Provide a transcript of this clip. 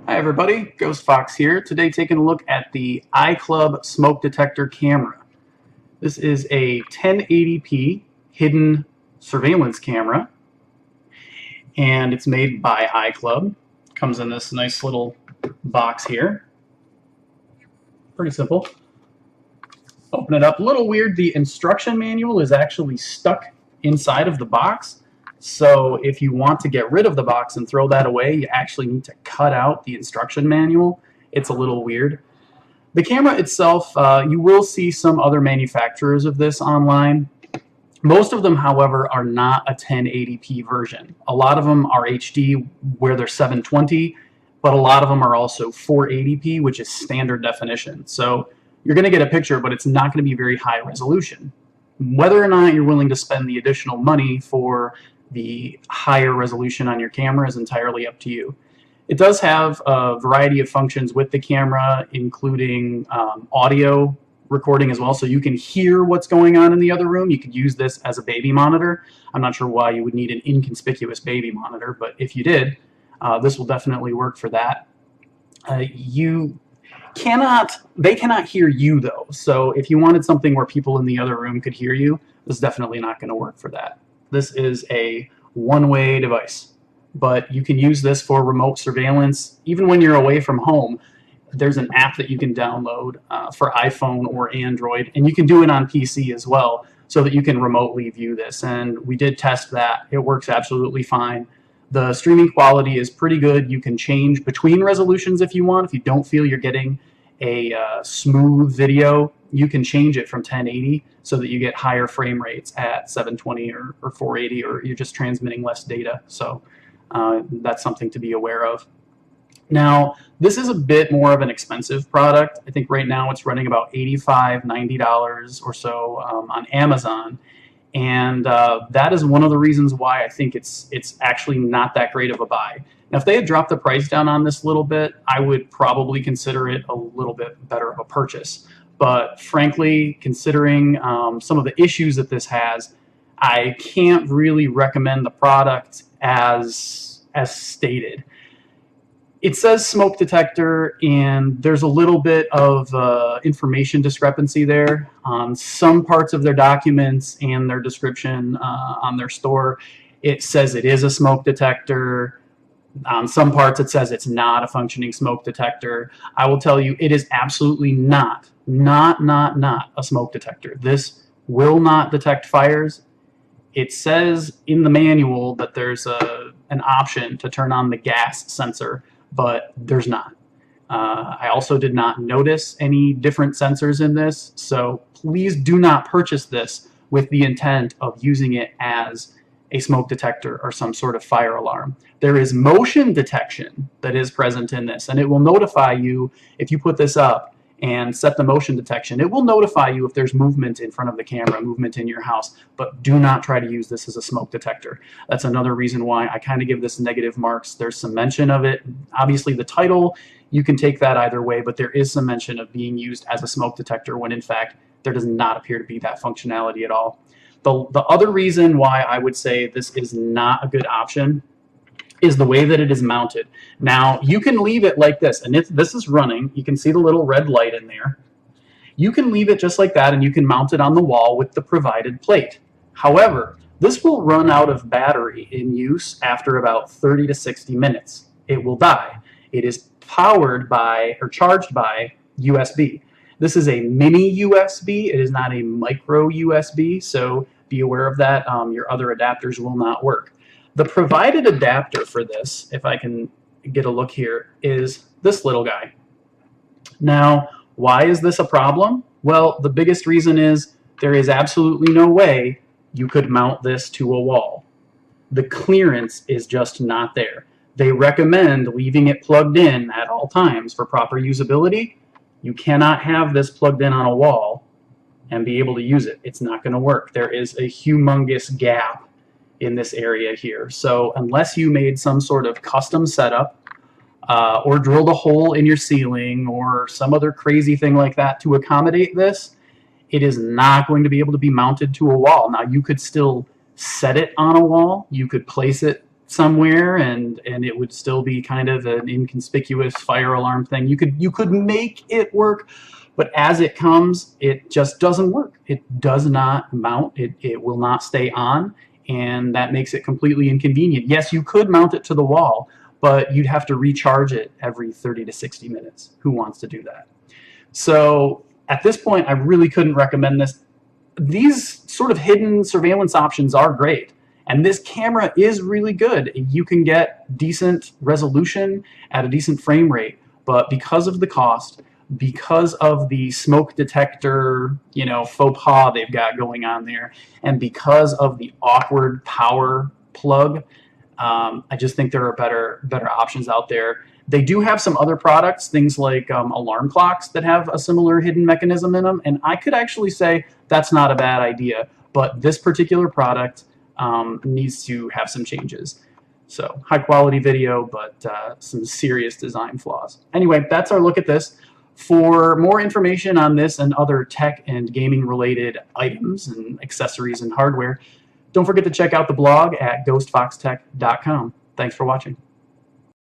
Hi everybody, Ghost Fox here. Today taking a look at the Eyeclub smoke detector camera. This is a 1080p hidden surveillance camera and it's made by Eyeclub. Comes in this nice little box here. Pretty simple. Open it up. A little weird, the instruction manual is actually stuck inside of the box. So if you want to get rid of the box and throw that away, you actually need to cut out the instruction manual. It's a little weird. The camera itself, you will see some other manufacturers of this online. Most of them, however, are not a 1080p version. A lot of them are HD where they're 720, but a lot of them are also 480p, which is standard definition. So you're going to get a picture, but it's not going to be very high resolution. Whether or not you're willing to spend the additional money for the higher resolution on your camera is entirely up to you. It does have a variety of functions with the camera, including audio recording as well, so you can hear what's going on in the other room. You could use this as a baby monitor. I'm not sure why you would need an inconspicuous baby monitor, but if you did, this will definitely work for that. They cannot hear you though, so if you wanted something where people in the other room could hear you, this is definitely not going to work for that. This is a one-way device, but you can use this for remote surveillance. Even when you're away from home, there's an app that you can download for iPhone or Android, and you can do it on PC as well, so that you can remotely view this. And we did test that. It works absolutely fine. The streaming quality is pretty good. You can change between resolutions if you want. If you don't feel you're getting a smooth video, you can change it from 1080 so that you get higher frame rates at 720 or 480, or you're just transmitting less data. So that's something to be aware of. Now, this is a bit more of an expensive product. I think right now it's running about $85, $90 or so on Amazon. And that is one of the reasons why I think it's actually not that great of a buy. Now, if they had dropped the price down on this a little bit, I would probably consider it a little bit better of a purchase. But frankly, considering some of the issues that this has, I can't really recommend the product as stated. It says smoke detector, and there's a little bit of information discrepancy there on some parts of their documents and their description on their store. It says it is a smoke detector. On some parts it says it's not a functioning smoke detector. I will tell you, it is absolutely not a smoke detector. This will not detect fires. It says in the manual that there's an option to turn on the gas sensor, but there's not. I also did not notice any different sensors in this, so please do not purchase this with the intent of using it as a smoke detector or some sort of fire alarm. There is motion detection that is present in this, and it will notify you if you put this up and set the motion detection. It will notify you if there's movement in front of the camera, movement in your house, but do not try to use this as a smoke detector. That's another reason why I kind of give this negative marks. There's some mention of it. Obviously, the title, you can take that either way, but there is some mention of being used as a smoke detector when in fact there does not appear to be that functionality at all. The other reason why I would say this is not a good option is the way that it is mounted. Now, you can leave it like this, and if this is running, you can see the little red light in there. You can leave it just like that, and you can mount it on the wall with the provided plate. However, this will run out of battery in use after about 30 to 60 minutes. It will die. It is powered by, or charged by, USB. This is a mini USB. It is not a micro USB, so be aware of that. Your other adapters will not work. The provided adapter for this, if I can get a look here, is this little guy. Now, why is this a problem? Well, the biggest reason is there is absolutely no way you could mount this to a wall. The clearance is just not there. They recommend leaving it plugged in at all times for proper usability. You cannot have this plugged in on a wall and be able to use it. It's not going to work. There is a humongous gap in this area here. So unless you made some sort of custom setup or drilled a hole in your ceiling or some other crazy thing like that to accommodate this, it is not going to be able to be mounted to a wall. Now, you could still set it on a wall. You could place it somewhere, and it would still be kind of an inconspicuous fire alarm thing. You could make it work, but as it comes, it just doesn't work. It does not mount. It will not stay on, and that makes it completely inconvenient. Yes, you could mount it to the wall, but you'd have to recharge it every 30 to 60 minutes. Who wants to do that? So at this point, I really couldn't recommend this. These sort of hidden surveillance options are great. And this camera is really good. You can get decent resolution at a decent frame rate, but because of the cost, because of the smoke detector, faux pas they've got going on there, and because of the awkward power plug, I just think there are better options out there. They do have some other products, things like alarm clocks that have a similar hidden mechanism in them, and I could actually say that's not a bad idea, but this particular product needs to have some changes. So high quality video, but some serious design flaws. Anyway, that's our look at this. For more information on this and other tech and gaming related items and accessories and hardware, don't forget to check out the blog at ghostfoxtech.com. Thanks for watching.